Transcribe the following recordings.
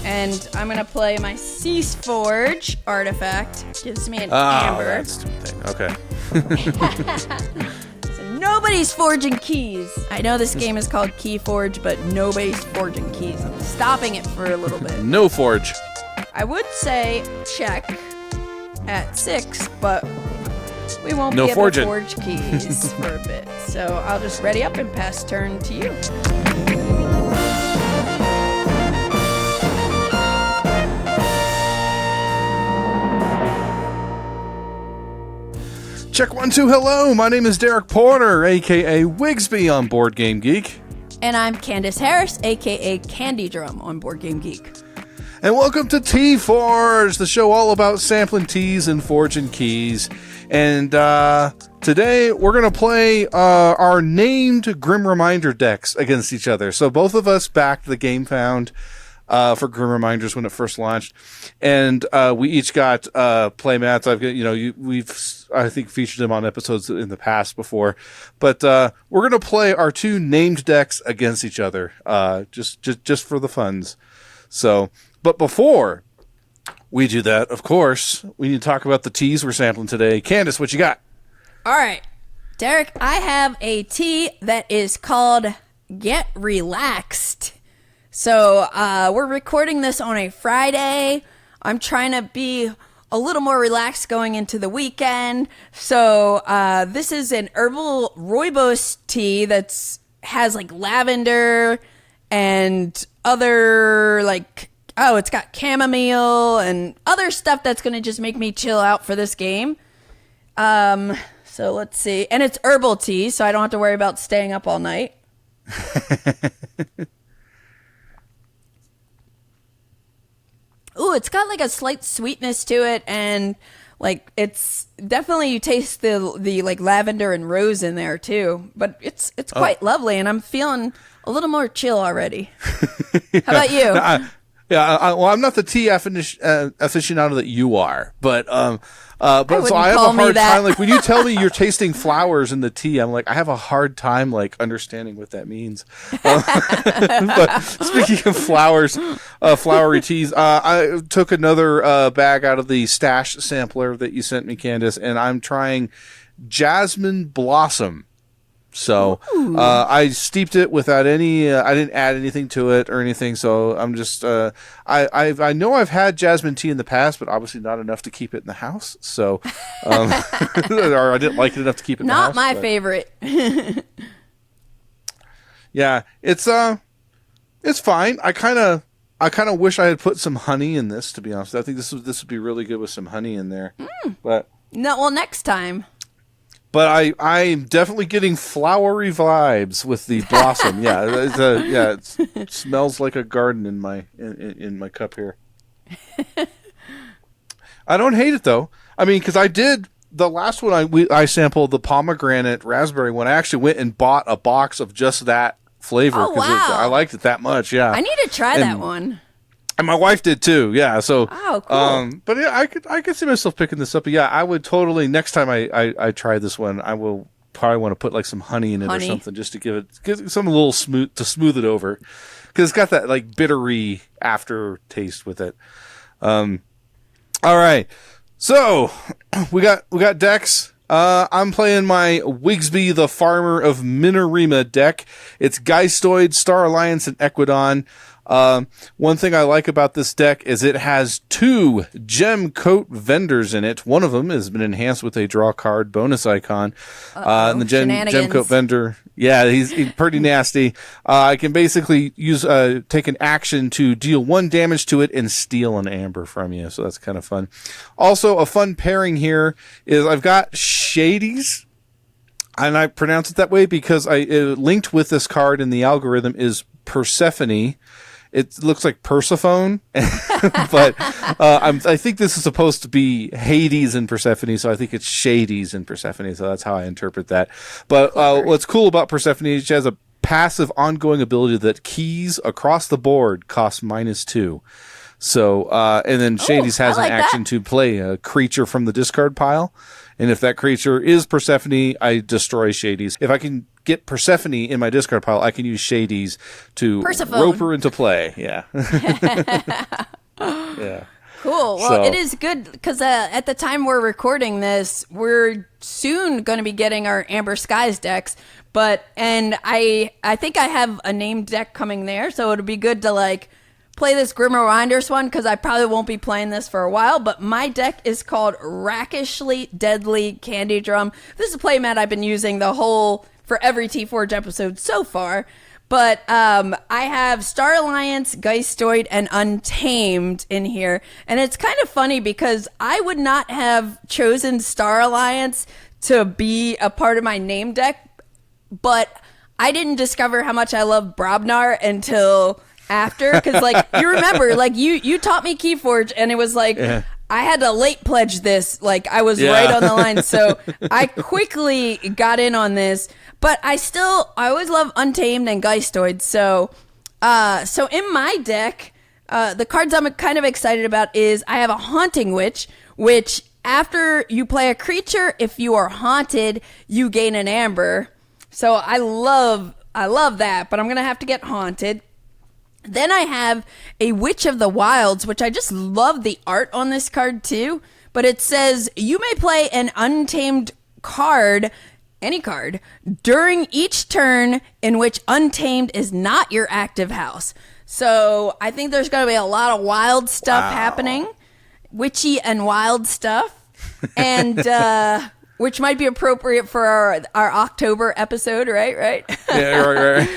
And I'm going to play my TeaForge artifact. Gives me an amber. amber. That's the thing. Okay. So nobody's forging keys. I know this game is called KeyForge, but nobody's forging keys. I'm stopping it for a little bit. NoForge. I would say check at 6, but we won't be able to forge keys for a bit. So I'll just ready up and pass turn to you. Check 1, 2, hello. My name is Derek Porter, a.k.a. Wigsby on BoardGameGeek. And I'm Candice Harris, a.k.a. Candy Drum on BoardGameGeek. And welcome to TeaForge, the show all about sampling teas and forging keys. And today we're going to play our named Grim Reminder decks against each other. So both of us backed the Game Found for Grim Reminders when it first launched, and we each got play mats. I've got, we've I think featured them on episodes in the past before, but we're gonna play our two named decks against each other, just for the funs. So, but before we do that, of course, we need to talk about the teas we're sampling today. Candice, what you got? All right, Derek, I have a tea that is called Get Relaxed. So we're recording this on a Friday. I'm trying to be a little more relaxed going into the weekend. So this is an herbal rooibos tea that's has like lavender and other it's got chamomile and other stuff that's going to just make me chill out for this game. So let's see. And it's herbal tea, so I don't have to worry about staying up all night. Ooh, it's got like a slight sweetness to it, and like it's definitely, you taste the like lavender and rose in there too. But it's quite lovely, and I'm feeling a little more chill already. Yeah. How about you? Well, I'm not the tea aficionado that you are, but so I have a hard time. Like when you tell me you're tasting flowers in the tea, I'm like, I have a hard time like understanding what that means. But speaking of flowers, flowery teas, I took another bag out of the stash sampler that you sent me, Candice, and I'm trying Jasmine Blossom. So I steeped it without any. I didn't add anything to it or anything. So I'm just. I know I've had jasmine tea in the past, but obviously not enough to keep it in the house. So, or I didn't like it enough to keep it in the house. Not my favorite. Yeah, it's fine. I kind of wish I had put some honey in this. To be honest, I think this would be really good with some honey in there. But no, well, next time. But I'm definitely getting flowery vibes with the blossom. Yeah, it smells like a garden in my cup here. I don't hate it though. I mean, because I did the last one. I sampled the pomegranate raspberry one. I actually went and bought a box of just that flavor because I liked it that much. Yeah, I need to try that one. And my wife did too, yeah. So, cool. But yeah, I could see myself picking this up. But yeah, I would totally. Next time I try this one, I will probably want to put like some honey in it or something, just to give it some little smooth it over, because it's got that like bittery aftertaste with it. All right, so we got decks. I'm playing my Wigsby the Farmer of Minorima deck. It's Geistoid, Star Alliance, and Equidon. One thing I like about this deck is it has 2 gem coat vendors in it. One of them has been enhanced with a draw card bonus icon. And the gem coat vendor, yeah, he's pretty nasty. I can basically take an action to deal 1 damage to it and steal an amber from you. So that's kind of fun. Also, a fun pairing here is I've got Shadies. And I pronounce it that way because linked with this card in the algorithm is Persephone. It looks like Persephone, but I think this is supposed to be Hades and Persephone, so I think it's Shadies and Persephone, so that's how I interpret that. But what's cool about Persephone is she has a passive ongoing ability that keys across the board cost -2. So, and then Shadies has an action to play a creature from the discard pile. And if that creature is Persephone, I destroy Shadies. If I can get Persephone in my discard pile, I can use Shades to rope her into play. Yeah. Yeah. Cool. Well, it is good because at the time we're recording this, we're soon going to be getting our Amber Skies decks. And I think I have a named deck coming there, so it'll be good to like play this Grimoire Winders one because I probably won't be playing this for a while. But my deck is called Rakishly Deadly Candy Drum. This is a playmat I've been using for every TeaForge episode so far. But I have Star Alliance, Geistoid, and Untamed in here. And it's kind of funny because I would not have chosen Star Alliance to be a part of my name deck, but I didn't discover how much I love Brobnar until after. Because, like, you remember, like, you taught me KeyForge, and it was like... Yeah. I had to late pledge this, like I was right on the line, so I quickly got in on this. But I always love Untamed and Geistoid. So in my deck, the cards I'm kind of excited about is I have a Haunting Witch, which after you play a creature, if you are haunted, you gain an amber. So I love that, but I'm gonna have to get haunted. Then I have a Witch of the Wilds, which I just love the art on this card too. But it says, you may play an untamed card, any card, during each turn in which Untamed is not your active house. So I think there's going to be a lot of wild stuff happening. Witchy and wild stuff. And... which might be appropriate for our October episode, right? Yeah, right.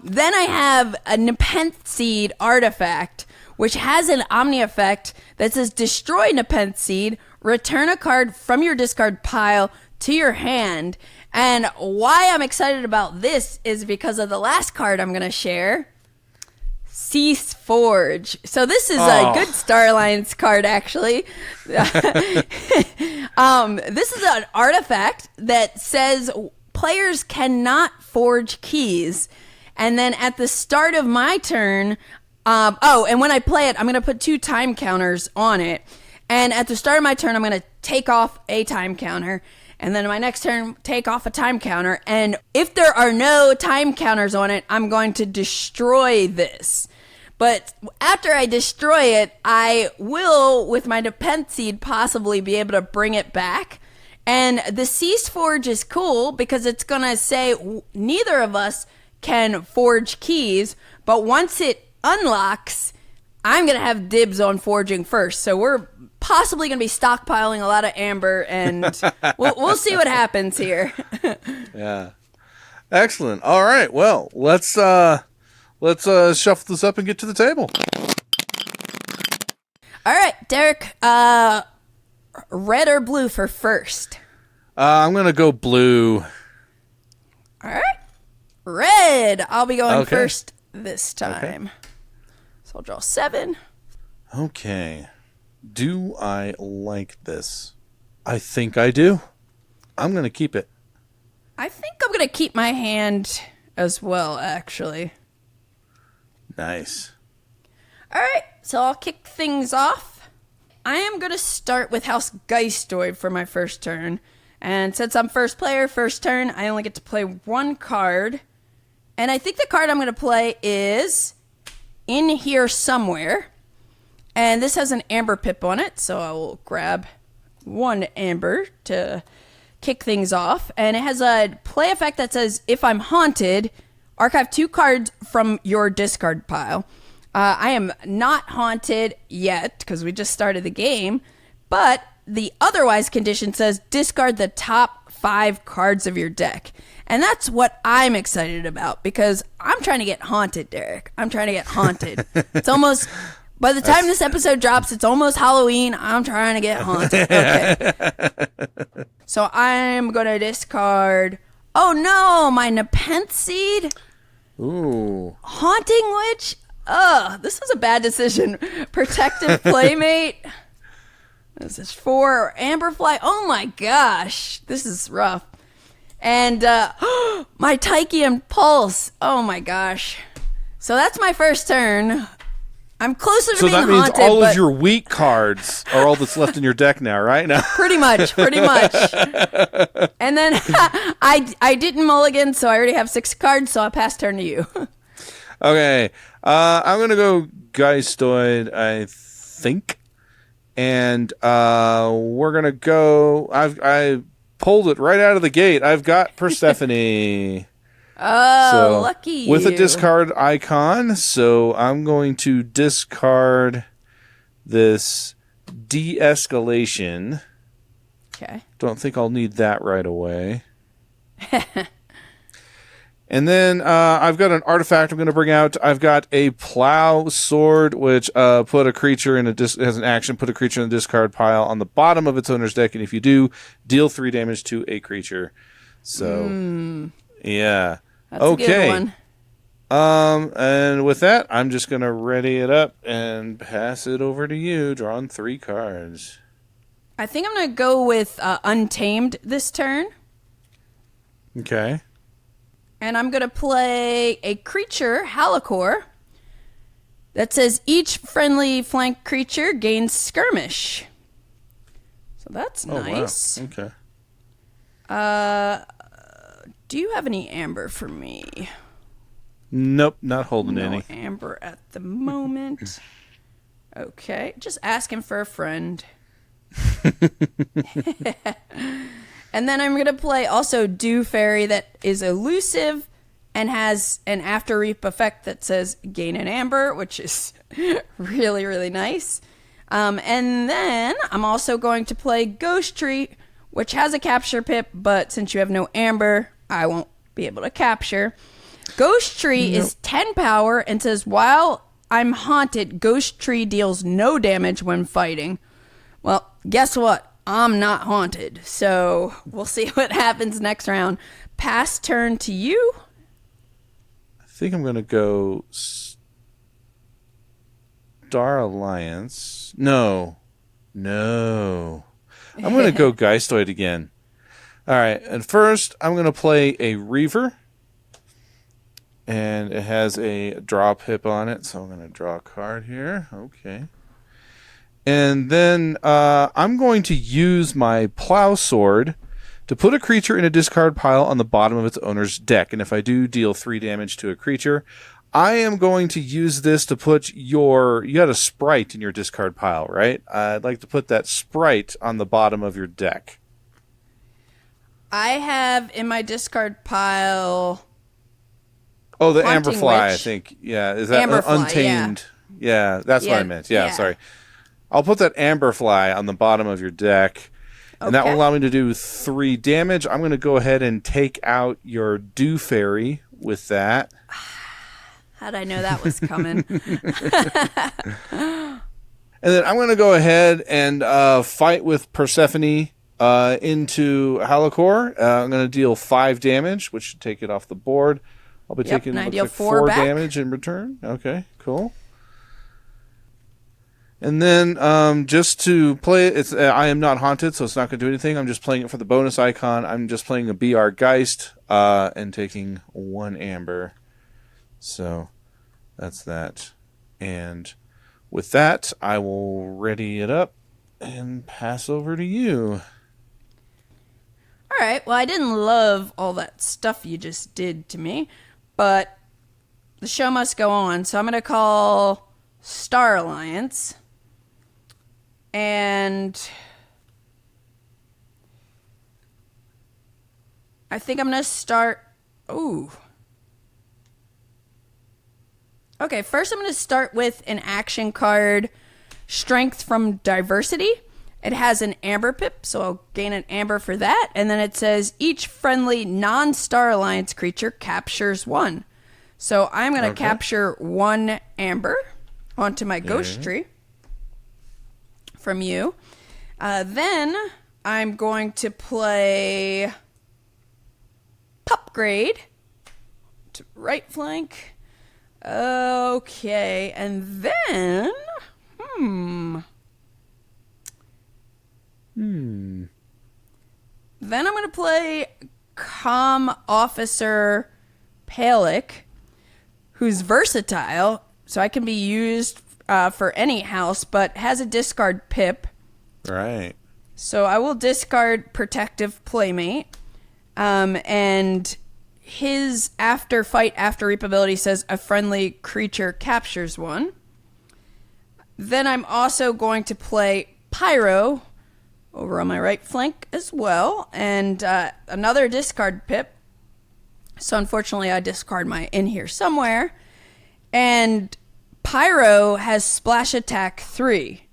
Then I have a Nepenthe Seed artifact, which has an Omni effect that says destroy Nepenthe Seed, return a card from your discard pile to your hand. And why I'm excited about this is because of the last card I'm going to share. TeaForge. So this is a good Star Alliance card, actually. This is an artifact that says players cannot forge keys. And then at the start of my turn, and when I play it, I'm going to put 2 time counters on it. And at the start of my turn, I'm going to take off a time counter. And then my next turn, take off a time counter. And if there are no time counters on it, I'm going to destroy this. But after I destroy it, I will, with my Nepenthe Seed, possibly be able to bring it back. And the TeaForge is cool because it's going to say neither of us can forge keys. But once it unlocks, I'm going to have dibs on forging first. So we're possibly going to be stockpiling a lot of amber, and we'll see what happens here. Yeah. Excellent. All right. Well, let's shuffle this up and get to the table. All right, Derek. Red or blue for first? I'm going to go blue. All right. Red. I'll be going first this time. Okay. So I'll draw 7. Okay. Do I like this? I think I do. I'm going to keep it. I think I'm going to keep my hand as well, actually. Nice. All right, so I'll kick things off. I am going to start with House Geistoid for my first turn. And since I'm first player, first turn, I only get to play 1 card. And I think the card I'm going to play is in here somewhere. And this has an amber pip on it, so I will grab 1 amber to kick things off. And it has a play effect that says, if I'm haunted, archive 2 cards from your discard pile. I am not haunted yet, because we just started the game, but the otherwise condition says, discard the top 5 cards of your deck. And that's what I'm excited about, because I'm trying to get haunted, Derek. I'm trying to get haunted. It's almost... By the time this episode drops, it's almost Halloween. I'm trying to get haunted. Okay. So I'm going to discard... Oh, no! My Nepenthe Seed? Ooh. Haunting Witch? Ugh, this was a bad decision. Protective Playmate? This is 4. Amberfly? Oh, my gosh. This is rough. And my Tychian Pulse. Oh, my gosh. So that's my first turn. I'm closer to so being that means haunted, all but of your weak cards are all that's left in your deck now, right? Now, pretty much. And then I didn't mulligan, so I already have 6 cards, so I'll pass turn to you. Okay. I'm going to go Geistoid, I think. And we're going to go... I pulled it right out of the gate. I've got Persephone. Oh, lucky with a you. discard icon. So I'm going to discard this de-escalation. Okay. Don't think I'll need that right away. And then I've got an artifact I'm going to bring out. I've got a plow sword, which put a creature in has an action. Put a creature in the discard pile on the bottom of its owner's deck, and if you do, deal 3 damage to a creature. So, yeah, that's a good one. And with that, I'm just going to ready it up and pass it over to you. Drawing 3 cards. I think I'm going to go with Untamed this turn. Okay. And I'm going to play a creature, Halakor, that says each friendly flank creature gains skirmish. So that's nice. Wow. Okay. Do you have any amber for me? Nope, not holding any. No amber at the moment. Okay, just asking for a friend. And then I'm going to play also Dew Fairy that is elusive and has an After Reap effect that says gain an amber, which is really, really nice. And then I'm also going to play Ghost Tree, which has a capture pip, but since you have no amber, I won't be able to capture. Ghost Tree is 10 power and says, while I'm haunted, Ghost Tree deals no damage when fighting. Well, guess what? I'm not haunted, so we'll see what happens next round. Pass turn to you. I think I'm going to go Star Alliance. No. I'm going to go Geistoid again. All right, and first I'm going to play a Reaver. And it has a draw pip on it, so I'm going to draw a card here. Okay. And then I'm going to use my Plow Sword to put a creature in a discard pile on the bottom of its owner's deck. And if I do deal 3 damage to a creature, I am going to use this to put you had a Sprite in your discard pile, right? I'd like to put that Sprite on the bottom of your deck. I have in my discard pile... Oh, the Haunting Amberfly, Witch. I think. Yeah, is that Amberfly, Untamed? Yeah, that's what I meant. Yeah, yeah. sorry. I'll put that Amberfly on the bottom of your deck, and that will allow me to do 3 damage. I'm going to go ahead and take out your Dew Fairy with that. How'd I know that was coming? And then I'm going to go ahead and fight with Persephone into Halakor. I'm going to deal 5 damage, which should take it off the board. I'll be taking and I deal 4 back. damage in return. Okay, cool. And then just to play it, I am not haunted, so it's not going to do anything. I'm just playing it for the bonus icon. I'm just playing a BR Geist and taking 1 amber. So that's that. And with that, I will ready it up and pass over to you. All right. Well, I didn't love all that stuff you just did to me, but the show must go on. So I'm going to call Star Alliance. And I think I'm going to start... Ooh. Okay, first I'm going to start with an action card, Strength from Diversity. It has an amber pip, so I'll gain an amber for that. And then it says each friendly non-Star Alliance creature captures 1. So I'm going to capture 1 amber onto my Ghost Tree from you. Then I'm going to play Pupgrade to right flank. Okay, and then... Then I'm going to play Comm Officer Palic, who's versatile, so I can be used for any house, but has a discard pip. Right. So I will discard Protective Playmate. And his after reap ability says a friendly creature captures one. Then I'm also going to play Pyro over on my right flank as well. And another discard pip. So unfortunately I discard my in here somewhere. And Pyro has Splash Attack 3.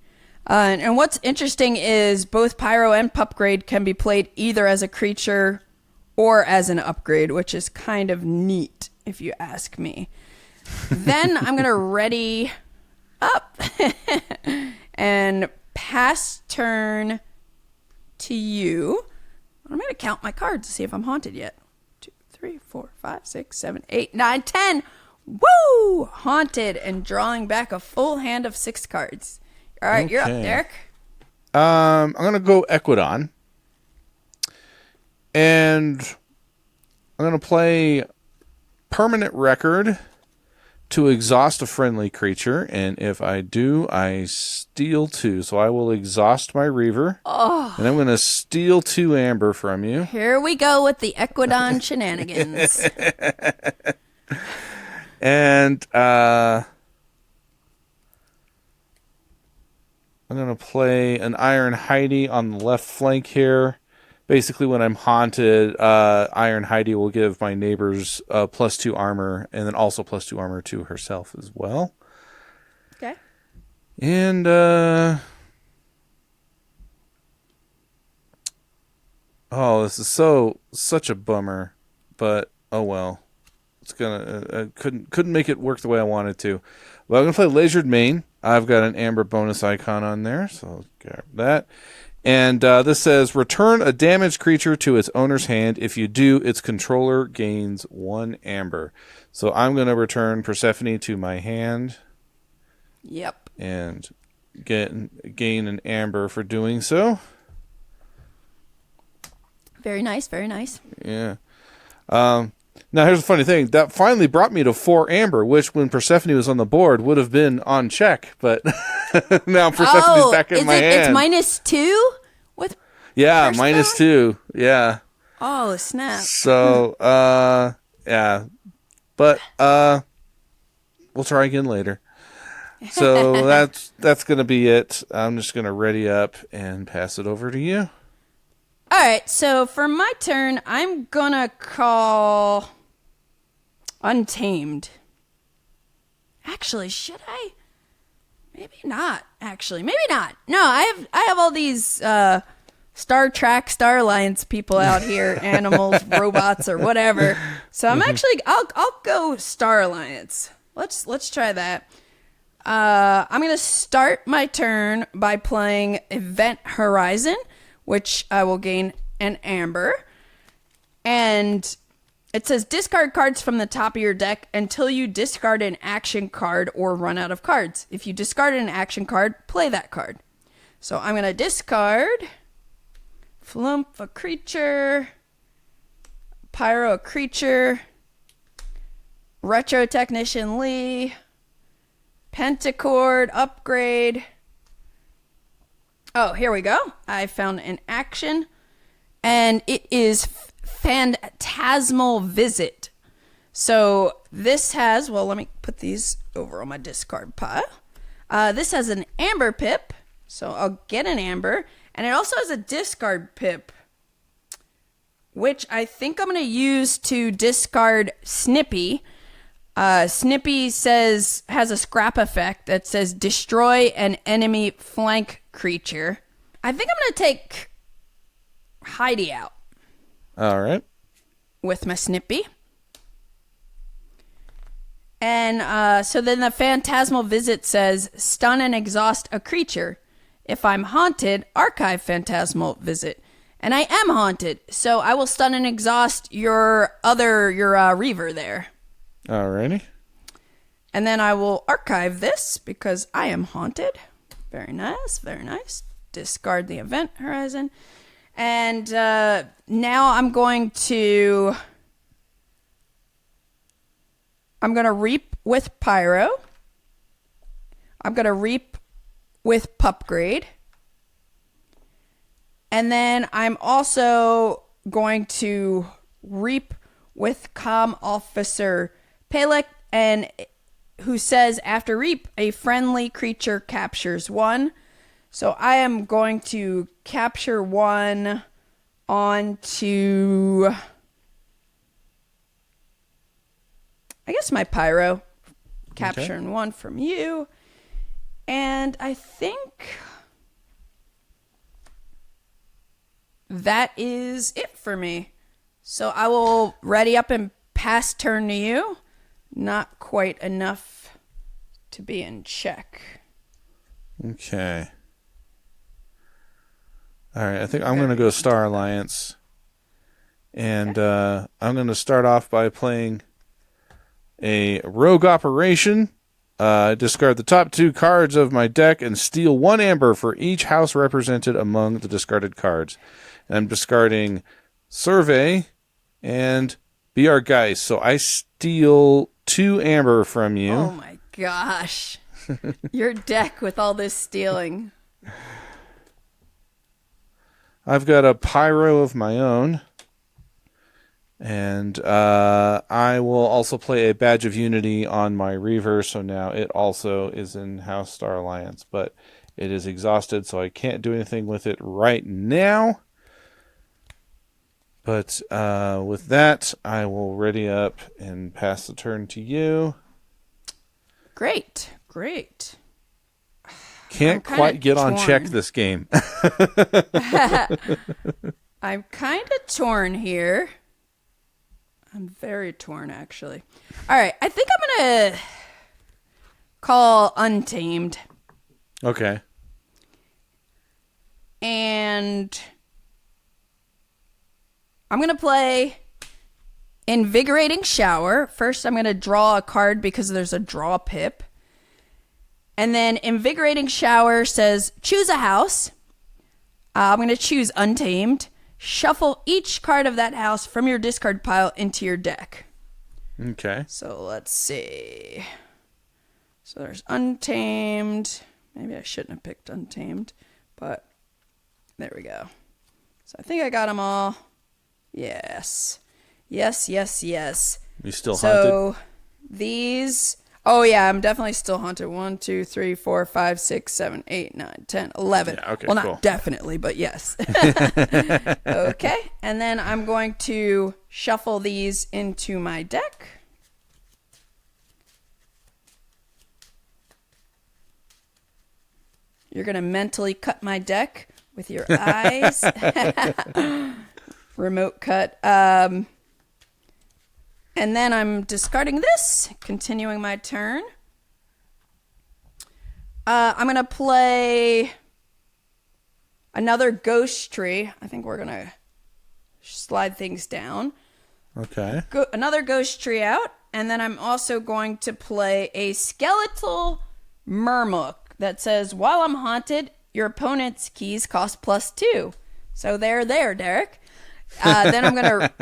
And what's interesting is both Pyro and Pupgrade can be played either as a creature or as an upgrade, which is kind of neat, if you ask me. Then I'm going to ready up and pass turn to you. I'm going to count my cards to see if I'm haunted yet. 2, 3, 4, 5, 6, 7, 8, 9, 10. Woo! Haunted and drawing back a full hand of 6 cards. All right, okay. You're up, Derek. I'm going to go Equidon. And I'm going to play Permanent Record to exhaust a friendly creature. And if I do, I steal 2. So I will exhaust my Reaver. Oh. And I'm going to steal 2 Amber from you. Here we go with the Equidon shenanigans. And I'm going to play an Iron Heidi on the left flank here. Basically, when I'm haunted, Iron Heidi will give my neighbors +2 armor, and then also +2 armor to herself as well. Okay. And oh, this is such a bummer, but oh well. It's gonna couldn't make it work the way I wanted to. Well, I'm gonna play Lasered Mane. I've got an Amber bonus icon on there, so I'll grab that. And this says, return a damaged creature to its owner's hand. If you do, its controller gains 1 Amber. So I'm going to return Persephone to my hand. Yep. And gain an Amber for doing so. Very nice, very nice. Yeah. Now, here's the funny thing. That finally brought me to 4 Amber, which, when Persephone was on the board, would have been on check. But now Persephone's back in my hand. It's -2? With yeah, -2. Yeah. Oh, snap. So, yeah. But we'll try again later. So that's going to be it. I'm just going to ready up and pass it over to you. All right, so for my turn, I'm going to call Untamed. Actually, should I? Maybe not, actually. Maybe not. No, I have all these Star Trek, Star Alliance people out here, animals, robots, or whatever. So I'm actually, I'll go Star Alliance. Let's try that. I'm going to start my turn by playing Event Horizon, which I will gain an Amber. And it says discard cards from the top of your deck until you discard an action card or run out of cards. If you discard an action card, play that card. So I'm going to discard Flump a creature, Pyro a creature, Retro Technician Lee, Pentacord upgrade. Oh, here we go. I found an action, and it is Phantasmal Visit. So this has, well, let me put these over on my discard pile. This has an Amber pip, so I'll get an Amber, and it also has a discard pip, which I think I'm going to use to discard Snippy. Snippy has a scrap effect that says destroy an enemy flank creature. I think I'm going to take Heidi out. All right. With my Snippy. And so then the Phantasmal Visit says stun and exhaust a creature. If I'm haunted, archive Phantasmal Visit. And I am haunted, so I will stun and exhaust your Reaver there. Alrighty. And then I will archive this because I am haunted. Very nice, very nice. Discard the Event Horizon. And now I'm going to reap with Pyro. I'm going to reap with Pupgrade. And then I'm also going to reap with Comm Officer Pelek, and who says after reap, a friendly creature captures one. So I am going to capture one onto, I guess, my Pyro. Capturing one from you. And I think that is it for me. So I will ready up and pass turn to you. Not quite enough to be in check. Okay. All right, I think I'm going to go Star Alliance. And I'm going to start off by playing a Rogue Operation. Discard the top 2 cards of my deck and steal 1 amber for each house represented among the discarded cards. And I'm discarding Survey and Be Our Geist. So I steal 2 amber from you. Oh my gosh. Your deck with all this stealing. I've got a Pyro of my own. And I will also play a Badge of Unity on my Reaver, so now it also is in House Star Alliance, but it is exhausted, so I can't do anything with it right now. But with that, I will ready up and pass the turn to you. Great. Can't quite get on check this game. I'm kind of torn here. I'm very torn, actually. All right, I think I'm going to call Untamed. Okay. And I'm going to play Invigorating Shower. First, I'm going to draw a card because there's a draw pip. And then Invigorating Shower says, choose a house. I'm going to choose Untamed. Shuffle each card of that house from your discard pile into your deck. Okay. So let's see. So there's Untamed. Maybe I shouldn't have picked Untamed, but there we go. So I think I got them all. Yes. You still haunted? So these... Oh, yeah, I'm definitely still haunted. 1, 2, 3, 4, 5, 6, 7, 8, 9, 10, 11. Yeah, okay, well, not cool. definitely, but yes. Okay, and then I'm going to shuffle these into my deck. You're going to mentally cut my deck with your eyes. Remote cut. And then I'm discarding this, continuing my turn. I'm going to play another Ghost Tree. I think we're going to slide things down. Okay. Another Ghost Tree out. And then I'm also going to play a Skeletal Murmuk that says, while I'm haunted, your opponent's keys cost +2. So there, Derek. Then I'm gonna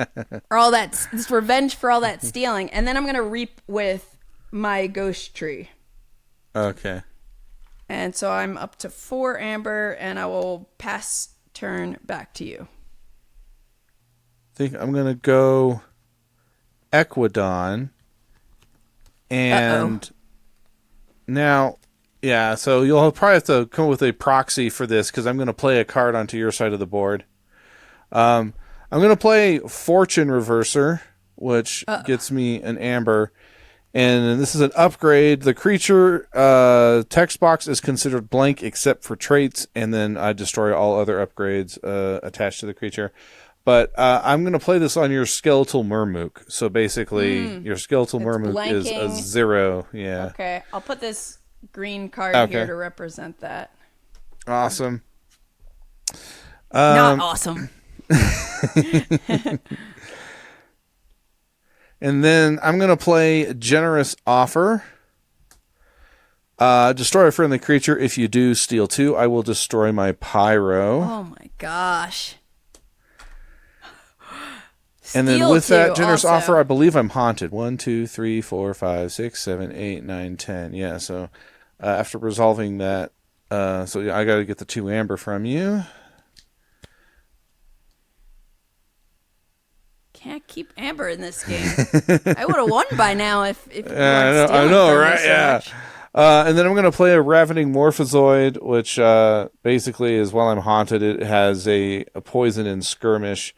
it's revenge for all that stealing, and then I'm gonna reap with my Ghost Tree. Okay. And so I'm up to 4 amber, and I will pass turn back to you. I think I'm gonna go Equidon, and now, yeah. So you'll probably have to come up with a proxy for this because I'm gonna play a card onto your side of the board. I'm going to play Fortune Reverser, which gets me an amber. And this is an upgrade. The creature text box is considered blank except for traits, and then I destroy all other upgrades attached to the creature. But I'm going to play this on your Skeletal Murmuk. So basically, your Skeletal Murmuk is a 0. Yeah. Okay. I'll put this green card here to represent that. Awesome. Not awesome. And then I'm going to play Generous Offer. Destroy a friendly creature. If you do steal 2, I will destroy my Pyro. Oh my gosh. And then with that Generous Offer, I believe I'm haunted. 1, 2, 3, 4, 5, 6, 7, 8, 9, 10. Yeah, so after resolving that. So yeah, I got to get the 2 amber from you. Can't keep amber in this game. I would have won by now if you weren't I know, right? So yeah. much. And then I'm going to play a Ravening Morphozoid, which basically is while I'm haunted, it has a poison and skirmish.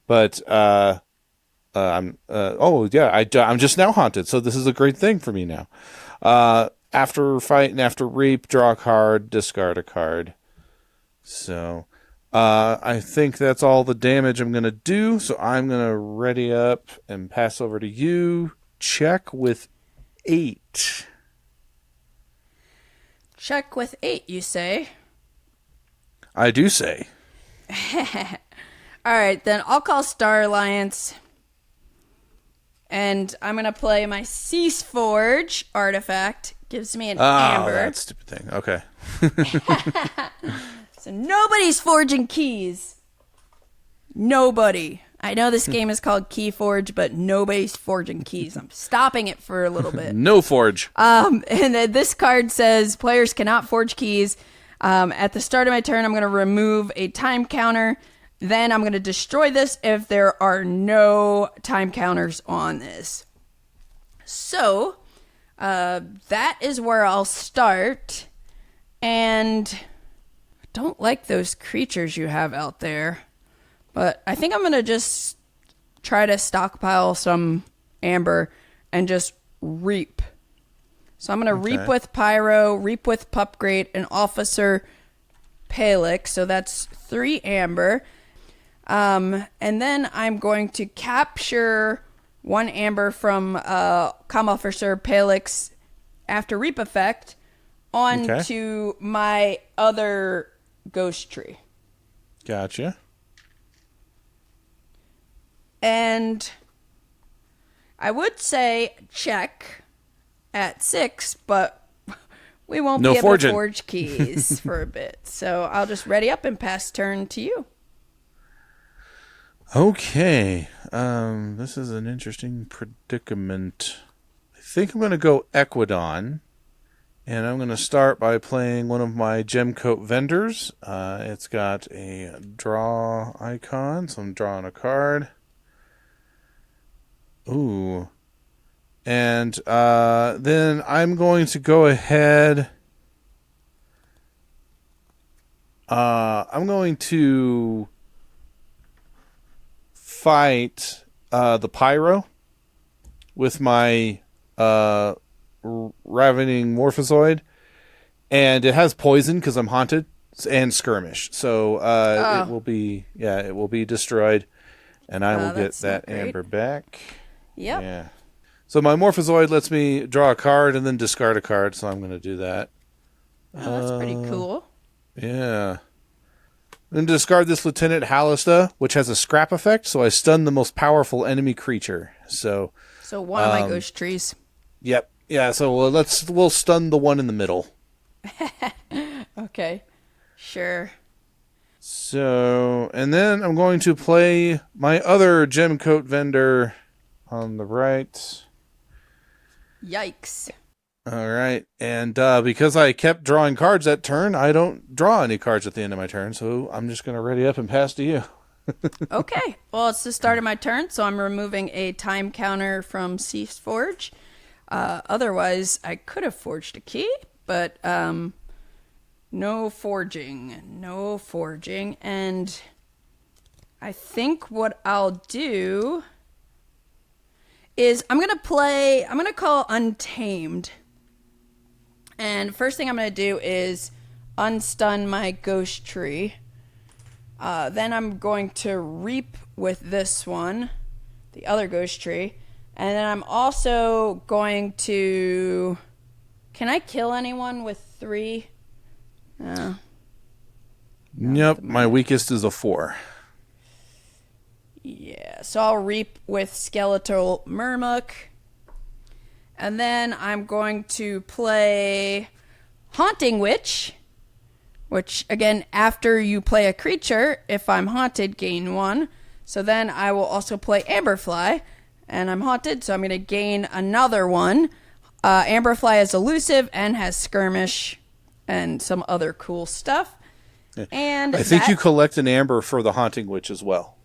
But I'm just now haunted, so this is a great thing for me now. After fight and after reap, draw a card, discard a card. So I think that's all the damage I'm going to do. So I'm going to ready up and pass over to you. Check with 8. Check with 8, you say? I do say. All right, then I'll call Star Alliance. And I'm going to play my TeaForge artifact. Gives me an amber. Oh, that stupid thing. Okay. So nobody's forging keys. Nobody. I know this game is called KeyForge, but nobody's forging keys. I'm stopping it for a little bit. NoForge. And then this card says players cannot forge keys. At the start of my turn, I'm going to remove a time counter. Then I'm going to destroy this if there are no time counters on this. So that is where I'll start. And I don't like those creatures you have out there. But I think I'm going to just try to stockpile some amber and just reap. So I'm going to reap with Pyro, reap with Pupgrade, and Officer Palix. So that's 3 amber. And then I'm going to capture 1 amber from Com Officer Palix after reap effect onto my other ghost tree. Gotcha. And I would say check at 6, but we won't be able to forge keys for a bit. So I'll just ready up and pass turn to you. Okay. This is an interesting predicament. I think I'm going to go Equidon. And I'm going to start by playing one of my Gemcoat vendors. It's got a draw icon, so I'm drawing a card. Ooh. And then I'm going to go ahead. I'm going to fight the Pyro with my Ravening Morphozoid. And it has poison because I'm haunted, and skirmish. So it will be destroyed. And I will get that amber back. Yep. Yeah. So my Morphozoid lets me draw a card and then discard a card, so I'm going to do that. Oh, that's pretty cool. Yeah. Then discard this Lieutenant Halista, which has a scrap effect, so I stun the most powerful enemy creature. So one of my ghost trees. Yep. Yeah, so we'll stun the one in the middle. Okay. Sure. So, and then I'm going to play my other Gemcoat vendor on the right. Yikes. All right. And because I kept drawing cards that turn, I don't draw any cards at the end of my turn, so I'm just going to ready up and pass to you. Okay. Well, it's the start of my turn, so I'm removing a time counter from TeaForge. Otherwise, I could have forged a key, but no forging. And I think what I'll do is I'm going to call Untamed. And first thing I'm going to do is unstun my ghost tree. Then I'm going to reap with this one, the other ghost tree. And then I'm also going to... Can I kill anyone with 3? No. Yep, my weakest is a 4. Yeah, so I'll reap with Skeletal Murmuk. And then I'm going to play Haunting Witch, which, again, after you play a creature, if I'm haunted, gain 1. So then I will also play Amberfly, and I'm haunted, so I'm going to gain another 1. Amberfly is elusive and has skirmish and some other cool stuff. And I think you collect an amber for the Haunting Witch as well.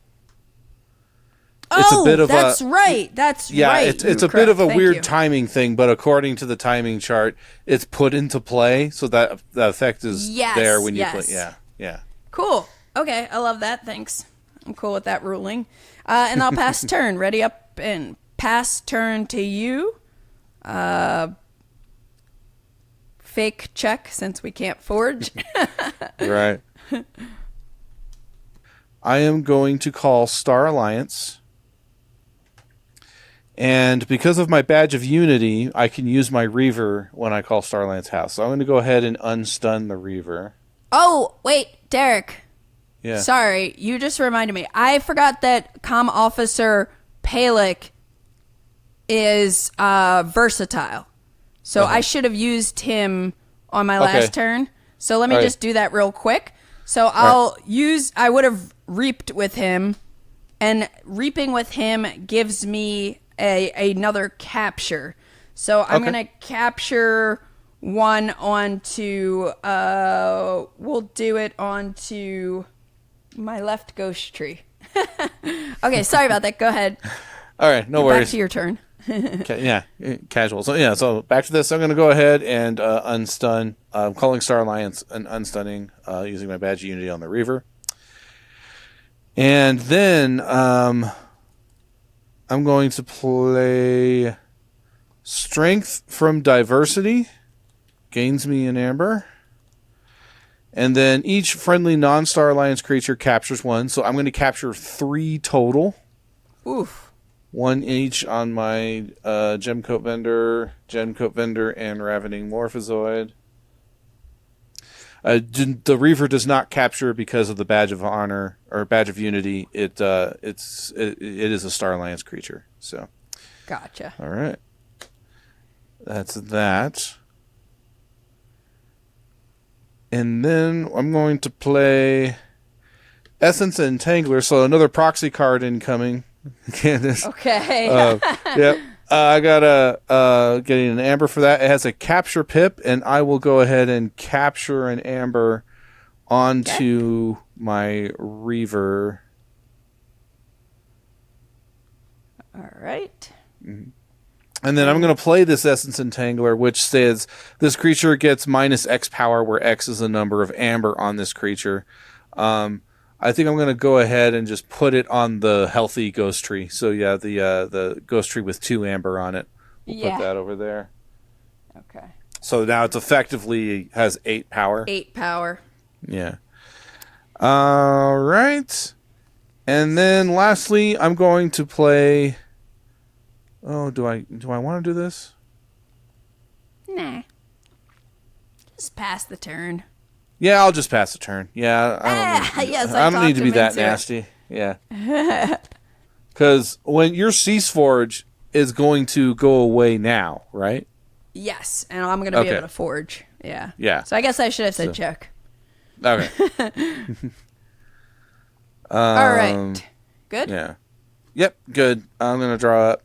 That's right. Yeah, it's a bit of a weird timing thing, but according to the timing chart, it's put into play, so that the effect is there when you play. Yeah. Cool. Okay, I love that. Thanks. I'm cool with that ruling. And I'll pass turn. Ready up and pass turn to you. Fake check since we can't forge. Right. I am going to call Star Alliance. And because of my Badge of Unity, I can use my Reaver when I call Star Alliance House. So I'm going to go ahead and unstun the Reaver. Oh, wait, Derek. Yeah. Sorry, you just reminded me. I forgot that Comm Officer Palik is versatile. So I should have used him on my last turn. So let me just do that real quick. So I would have reaped with him, and reaping with him gives me another capture. So I'm going to capture one onto, we'll do it onto my left ghost tree. Okay, sorry about that. Go ahead. All right, no worries. Back to your turn. Casual. So back to this. I'm going to go ahead and unstun. I'm calling Star Alliance and unstunning using my Badge of Unity on the Reaver. And then I'm going to play Strength from Diversity. Gains me an amber. And then each friendly non-Star Alliance creature captures one. So I'm going to capture 3 total. Oof. 1 each on my Gemcoat Vendor, and Ravening Morphozoid. The Reaver does not capture because of the Badge of Honor or Badge of Unity. It is a Star Alliance creature. So, gotcha. All right, that's that. And then I'm going to play Essence Entangler. So another proxy card incoming. Candice. Okay. Yep. I got getting an amber for that. It has a capture pip, and I will go ahead and capture an amber onto my Reaver. All right. Mm-hmm. And then I'm going to play this Essence Entangler, which says this creature gets minus X power, where X is the number of amber on this creature. I think I'm going to go ahead and just put it on the healthy ghost tree. So yeah, the ghost tree with 2 amber on it. We'll put that over there. Okay. So now it's effectively has 8 power. 8 power. Yeah. All right. And then lastly, I'm going to play. Oh, do I want to do this? Nah. Just pass the turn. Yeah, I'll just pass the turn. Yeah, I don't need to be that nasty. Yeah. Because when your CeyForge is going to go away now, right? Yes, and I'm going to be able to forge. Yeah. Yeah. So I guess I should have said check. Okay. All right. Good? Yeah. Yep, good. I'm going to draw up.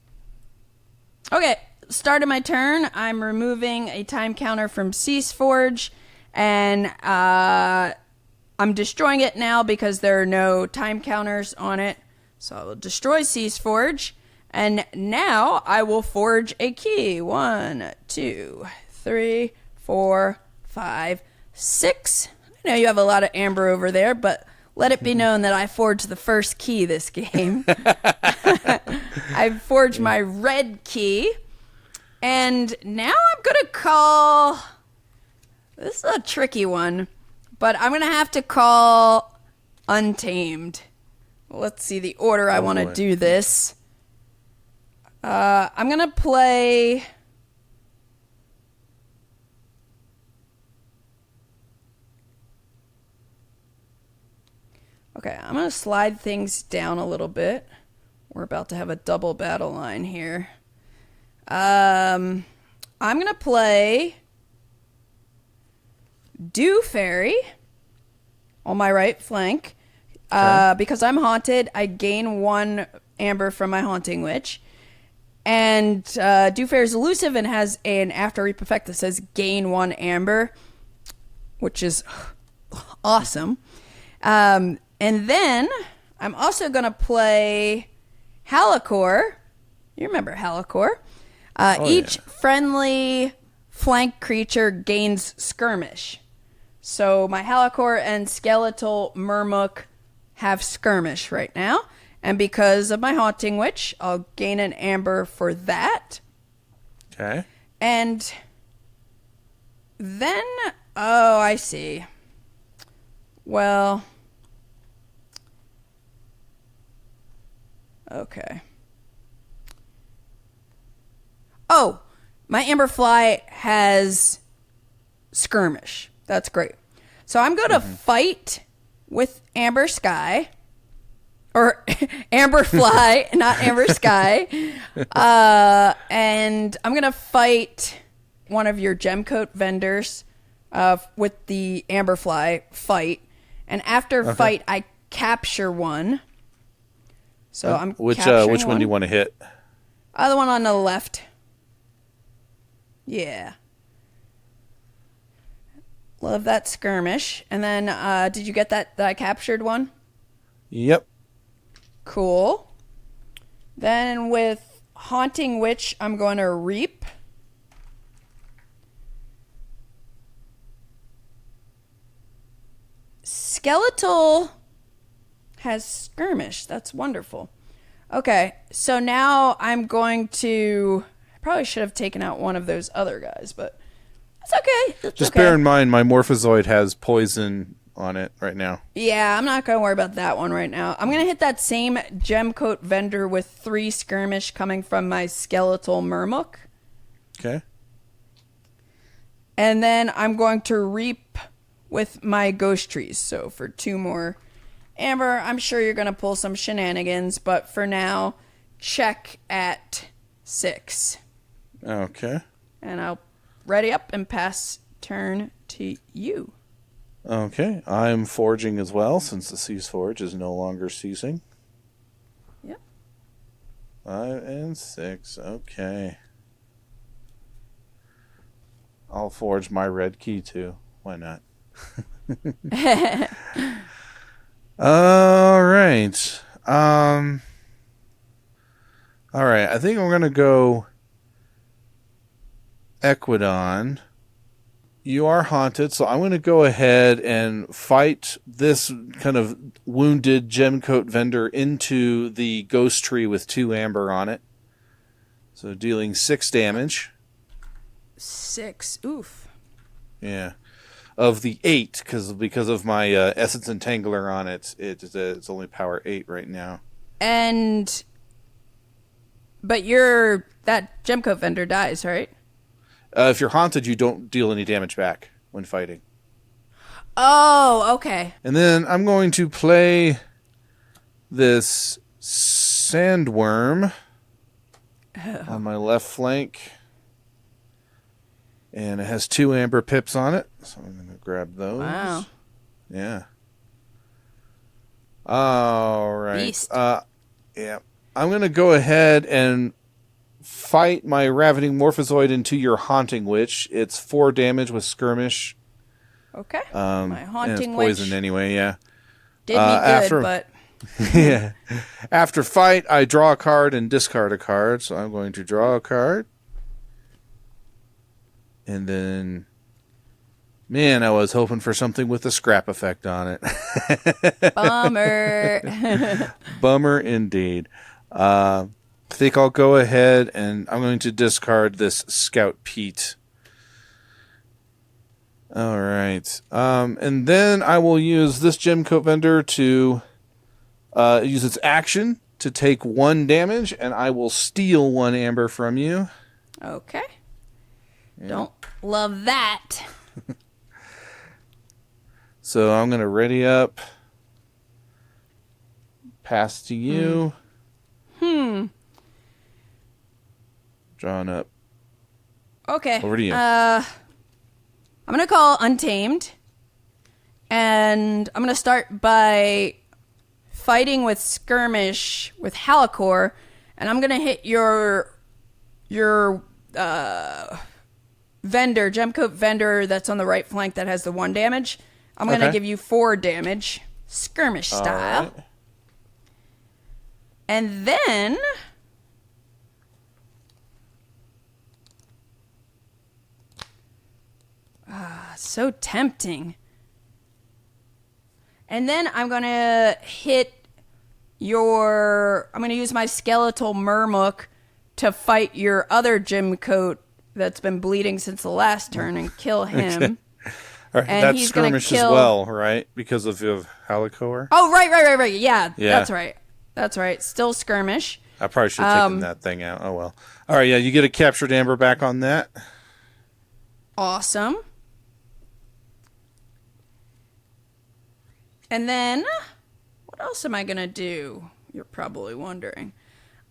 Okay, start of my turn. I'm removing a time counter from CeyForge, and I'm destroying it now because there are no time counters on it. So I will destroy CeyForge, and now I will forge a key. 1, 2, 3, 4, 5, 6. I know you have a lot of amber over there, but let it be known that I forged the first key this game. I forged my red key. And now I'm going to call... This is a tricky one. But I'm going to have to call Untamed. Let's see the order I want to do this. I'm going to play... Okay, I'm going to slide things down a little bit. We're about to have a double battle line here. I'm going to play Dew Fairy on my right flank. Because I'm haunted, I gain 1 amber from my Haunting Witch. And Dewfair is elusive and has an after reap effect that says gain 1 amber, which is awesome. And then I'm also going to play Halakor. You remember Halakor. Each friendly flank creature gains skirmish. So my Halakor and Skeletal Murmuk have skirmish right now. And because of my Haunting Witch, I'll gain an amber for that. Okay. And then, oh, I see. Well, okay. Oh, my Amberfly has skirmish. That's great. So I'm going to fight with Amber Sky. Or Amber Fly, not Amber Sky. And I'm going to fight one of your Gemcoat vendors with the Amber Fly fight. And after fight, I capture one. So I'm which capturing one do you want to hit? The one on the left. Yeah. Love that skirmish. And then did you get that I captured one? Yep. Cool. Then with Haunting Witch, I'm going to reap. Skeletal has skirmish. That's wonderful. Okay, so now I'm going to... I probably should have taken out one of those other guys, but that's okay. Just bear in mind, my Morphozoid has poison on it right now. Yeah, I'm not going to worry about that one right now. I'm going to hit that same Gemcoat vendor with 3 skirmish coming from my Skeletal Murmuk. Okay. And then I'm going to reap with my Ghost Trees. So for 2 more amber, I'm sure you're going to pull some shenanigans, but for now, check at 6. Okay. And I'll ready up and pass turn to you. Okay, I'm forging as well, since the TeaForge is no longer ceasing. Yep. 5 and 6, okay. I'll forge my red key too. Why not? All right. All right, I think I'm going to go Equidon. You are haunted, so I'm going to go ahead and fight this kind of wounded Gemcoat vendor into the Ghost Tree with 2 amber on it. So dealing 6 damage. 6. Oof. Yeah. Of the 8, because of my Essence Entangler on it, it's only power 8 right now. But that Gemcoat vendor dies, right? If you're haunted, you don't deal any damage back when fighting. Oh, okay. And then I'm going to play this Sandworm on my left flank. And it has 2 amber pips on it. So I'm going to grab those. Wow. Yeah. All right. Beast. Yeah. I'm going to go ahead and fight my Ravening Morphozoid into your Haunting Witch. It's 4 damage with skirmish. Okay. My Haunting Witch. Poison Witch anyway, yeah. did me good, but... yeah. After fight, I draw a card and discard a card. So I'm going to draw a card. And then... Man, I was hoping for something with a scrap effect on it. Bummer. Bummer indeed. I think I'll go ahead and I'm going to discard this Scout Pete. All right. And then I will use this Gemcoat vendor to use its action to take 1 damage, and I will steal 1 amber from you. Okay. Yeah. Don't love that. So I'm going to ready up. Pass to you. Drawn up. Okay. Over to you. I'm going to call Untamed. And I'm going to start by fighting with Skirmish with Halakor. And I'm going to hit your your vendor, Gemcoat vendor that's on the right flank that has the 1 damage. I'm going to give you 4 damage, skirmish style. Right. And then so tempting. And then I'm going to I'm going to use my skeletal mermook to fight your other Gemcoat that's been bleeding since the last turn and kill him. Okay. All right, and that's skirmish as well, right? Because of Halicore? Oh, right. Yeah, that's right. Still skirmish. I probably should have taken that thing out. Oh, well. All right, yeah, you get a captured amber back on that. Awesome. And then, what else am I going to do? You're probably wondering.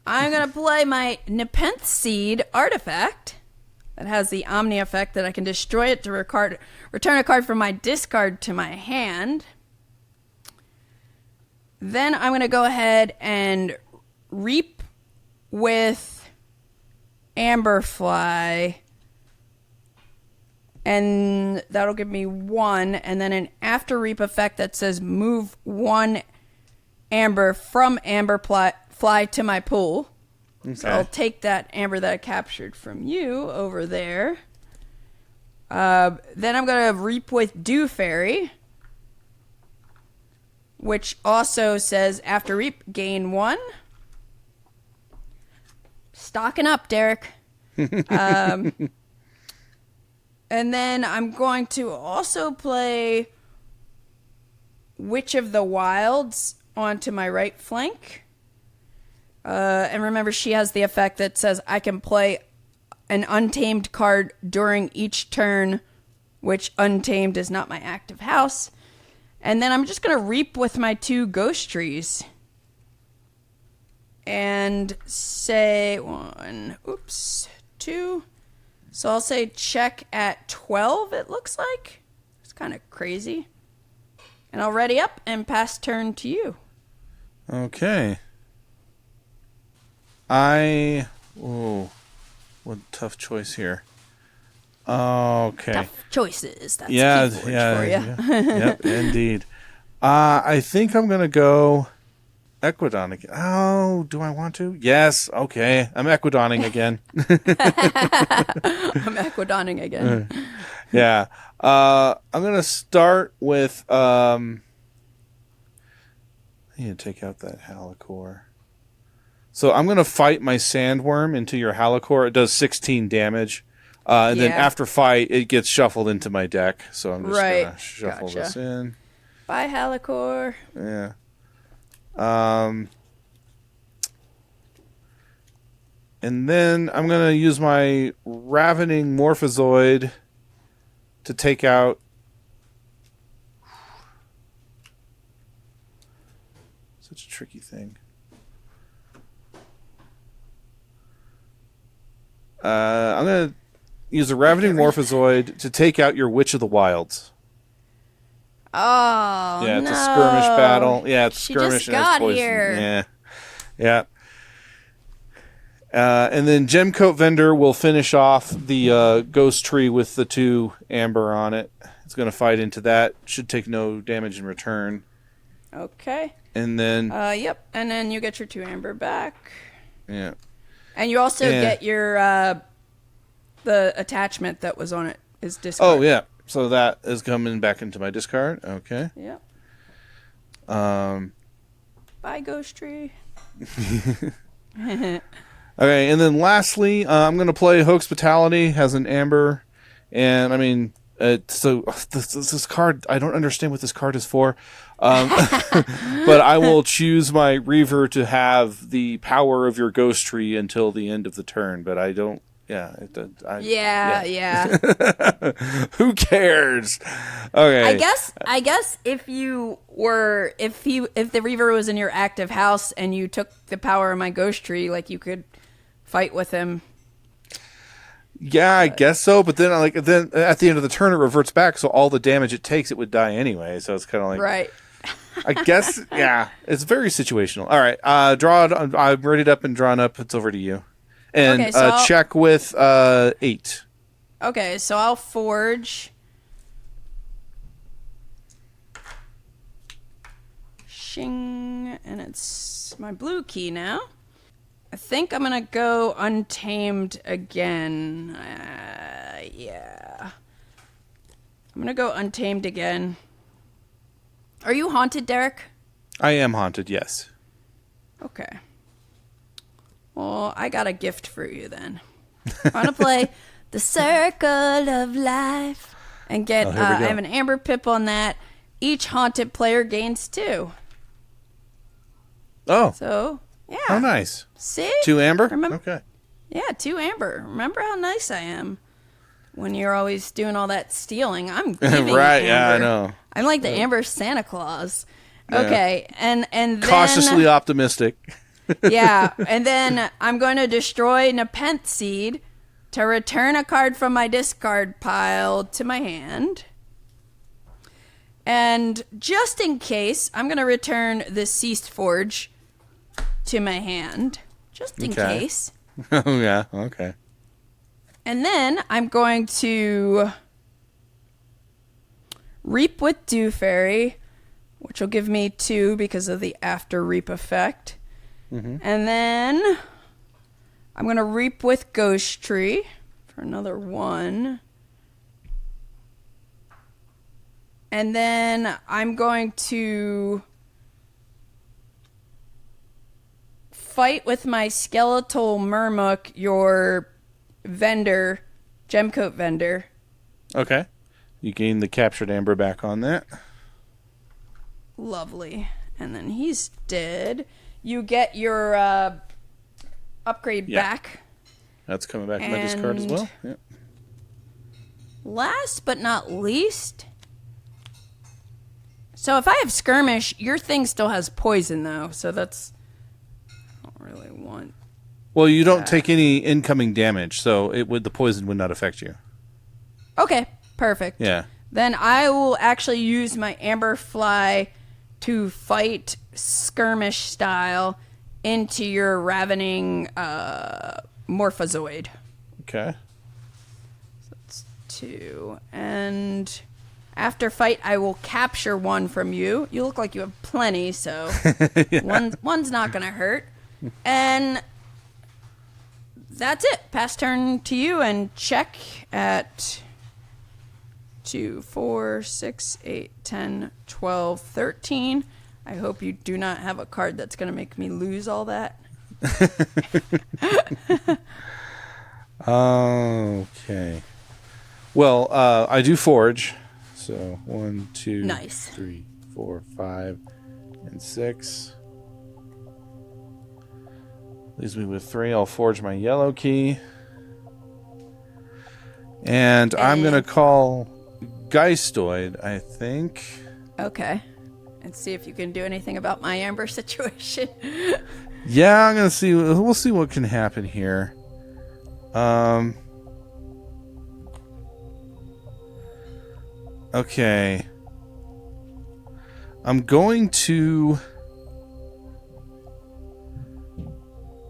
I'm going to play my Nepenthe Seed artifact that has the Omni effect that I can destroy it to return a card from my discard to my hand. Then I'm going to go ahead and reap with Amberfly. And that'll give me 1. And then an after reap effect that says move 1 amber from Amberfly to my pool. Okay. So I'll take that amber that I captured from you over there. Then I'm going to reap with Dew Fairy, which also says after reap, gain 1. Stocking up, Derek. And then I'm going to also play Witch of the Wilds onto my right flank. And remember, she has the effect that says I can play an untamed card during each turn, which untamed is not my active house. And then I'm just going to reap with my 2 ghost trees. And say 2. So I'll say check at 12, it looks like. It's kind of crazy. And I'll ready up and pass turn to you. Okay. What a tough choice here. Okay. Tough choices. That's KeyForge for you. Yep, indeed. I think I'm going to go Equidon again. Oh, do I want to? Yes. Okay. I'm Equidoning again. I'm Equidoning again. Yeah. I'm going to start with... I need to take out that Halicore. So I'm going to fight my Sandworm into your Halicore. It does 16 damage. And then after fight, it gets shuffled into my deck. So I'm just going to shuffle this in. Bye, Halicore. Yeah. And then I'm going to use my Ravening Morphozoid to take out... Such a tricky thing. I'm going to use a Ravening Morphozoid to take out your Witch of the Wilds. Oh, yeah, it's a skirmish battle. Yeah, it's skirmish and it's poison. Here. Yeah. And then Gemcoat Vendor will finish off the Ghost Tree with the 2 amber on it. It's going to fight into that. Should take no damage in return. Okay. And then... Yep. And then you get your 2 amber back. Yeah. And you also get your... the attachment that was on it is discard. Oh, yeah. So that is coming back into my discard. Okay. Yep. Bye, Ghost Tree. Okay, and then lastly, I'm going to play Hospitality, has an amber, and I mean, so this card, I don't understand what this card is for, but I will choose my Reaver to have the power of your Ghost Tree until the end of the turn, but I don't, yeah. Who cares? Okay. I guess if the Reaver was in your active house and you took the power of my Ghost Tree, like you could fight with him. Yeah, I guess so. But then at the end of the turn, it reverts back, so all the damage it takes, it would die anyway. So it's kind of like right. I guess it's very situational. All right, draw it. I'm readied up and drawn up. It's over to you. And Okay, so check with 8. Okay, so I'll forge. Shing, and it's my blue key now. I think I'm gonna go untamed again. Yeah. I'm gonna go untamed again. Are you haunted, Derek? I am haunted, yes. Okay. Well, I got a gift for you then. I'm gonna play The Circle of Life and get. Oh, here we go. I have an amber pip on that. Each haunted player gains 2. Oh. So yeah. Oh, nice. See? 2 amber? Remember? Okay. Yeah, 2 amber. Remember how nice I am when you're always doing all that stealing. I'm giving right, amber. yeah, I know. I'm like the Amber Santa Claus. Okay, and then cautiously optimistic. yeah, and then I'm going to destroy Nepenthe Seed to return a card from my discard pile to my hand. And just in case, I'm going to return the Ceased Forge to my hand. Just in case. Oh, yeah. Okay. And then I'm going to Reap with Dew Fairy, which will give me 2 because of the after reap effect. Mm-hmm. And then I'm going to Reap with Ghost Tree for another 1. And then I'm going to fight with my Skeletal Murmuk, your vendor, Gemcoat vendor. Okay. You gain the captured amber back on that. Lovely. And then he's dead. You get your upgrade back. That's coming back in my discard as well. Yep. Last but not least... So if I have Skirmish, your thing still has poison, though. So that's... I don't really want... Well, you don't take any incoming damage, so the poison would not affect you. Okay, perfect. Yeah. Then I will actually use my Amber Fly to fight Skirmish style into your Ravening Morphozoid. Okay. So that's 2. And... After fight, I will capture 1 from you. You look like you have plenty, so one's not going to hurt. And that's it. Pass turn to you and check at 2, 4, 6, 8, 10, 12, 13. I hope you do not have a card that's going to make me lose all that. Okay. Well, I do forge. So 1, 2, nice. 3, 4, 5, and 6. Leaves me with 3. I'll forge my yellow key. And I'm going to call Geistoid, I think. Okay. And see if you can do anything about my Amber situation. Yeah, I'm going to see. We'll see what can happen here. Okay. I'm going to,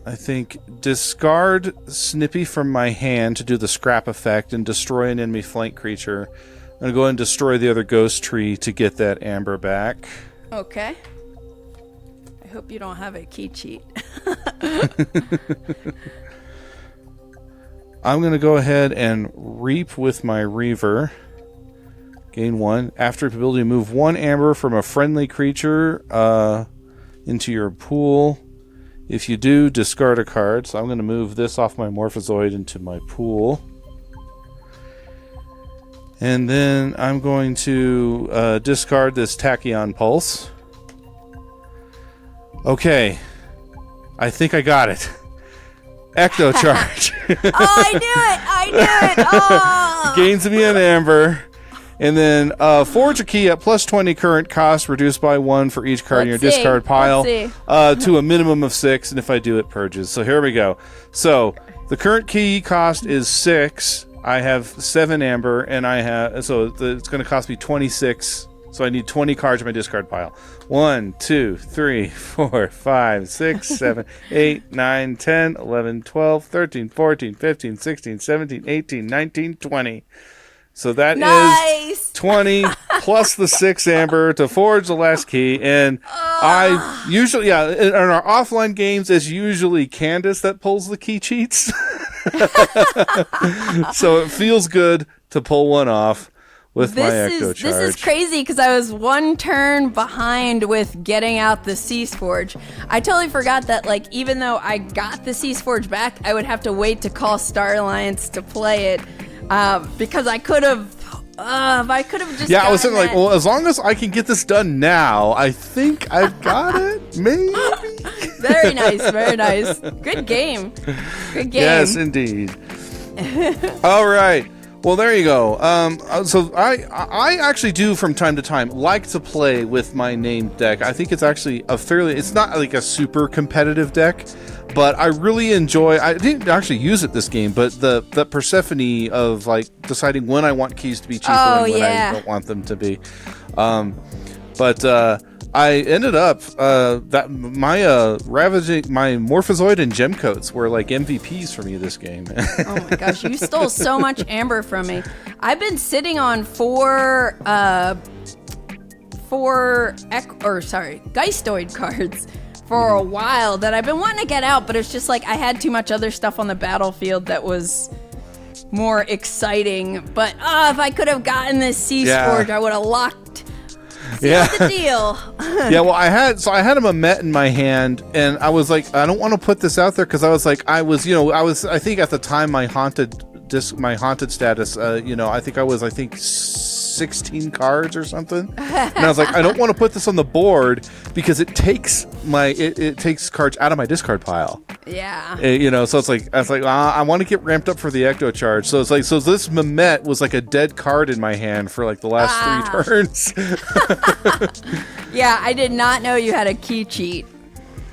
I think, discard Snippy from my hand to do the scrap effect and destroy an enemy flank creature. I'm going to go ahead and destroy the other ghost tree to get that amber back. Okay. I hope you don't have a key cheat. I'm going to go ahead and reap with my Reaver. Gain 1. After ability, move 1 amber from a friendly creature into your pool. If you do, discard a card. So I'm going to move this off my Morphozoid into my pool. And then I'm going to discard this Tachyon Pulse. Okay. I think I got it. Ecto Charge. Oh, I knew it! Oh! Gains me an amber. And then forge a key at plus 20 current cost, reduced by 1 for each card in your discard pile to a minimum of 6. And if I do, it purges. So here we go. So the current key cost is 6. I have 7 amber, and it's going to cost me 26 So I need 20 cards in my discard pile. 1, 2, 3, 4, 5, 6, 7, 8, 9, 10, 11, 12, 13, 14, 15, 16, 17, 18, 19, 20. So that is 20 plus the 6 amber to forge the last key. And I usually, in our offline games, it's usually Candice that pulls the key cheats. So it feels good to pull one off with my Ecto Charge. This is crazy because I was one turn behind with getting out the TeaForge. I totally forgot that, like, even though I got the TeaForge back, I would have to wait to call Star Alliance to play it because I could have. If I could have just. Yeah, I was thinking, like, well, as long as I can get this done now, I think I've got it. Maybe. Very nice, very nice. Good game. Good game. Yes, indeed. All right. Well, there you go. So I actually do from time to time like to play with my named deck. I think it's actually it's not like a super competitive deck, but I really enjoy. I didn't actually use it this game, but the Persephone of like deciding when I want keys to be cheaper and when I don't want them to be. I ended up that my Morphozoid and Gemcoats were like MVPs for me this game. Oh my gosh, you stole so much amber from me. I've been sitting on four Geistoid cards for a while that I've been wanting to get out, but it's just like I had too much other stuff on the battlefield that was more exciting. But if I could have gotten this TeaForge, I would have locked. The deal. Yeah, well, I had a Mamet in my hand, and I was like, I don't want to put this out there because I was like, I think at the time my haunted status, I think I was 16 cards or something, and I was like, I don't want to put this on the board because it takes it takes cards out of my discard pile. Yeah. So it's like I want to get ramped up for the Ecto Charge. So it's like this Mamet was like a dead card in my hand for like the last 3 turns. Yeah, I did not know you had a key cheat.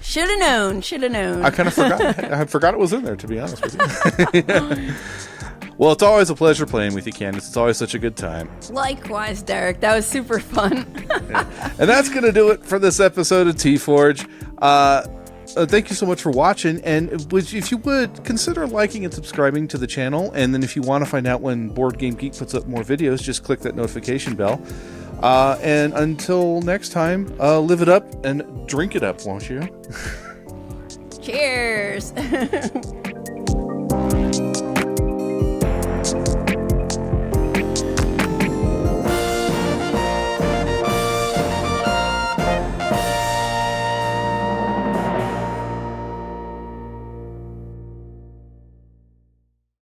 Should have known. I kind of forgot. I forgot it was in there, to be honest with you. Yeah. Well, it's always a pleasure playing with you, Candice. It's always such a good time. Likewise, Derek. That was super fun. Yeah. And that's going to do it for this episode of TeaForge. Thank you so much for watching. And if you would, consider liking and subscribing to the channel. And then if you want to find out when BoardGameGeek puts up more videos, just click that notification bell. And until next time, live it up and drink it up, won't you? Cheers.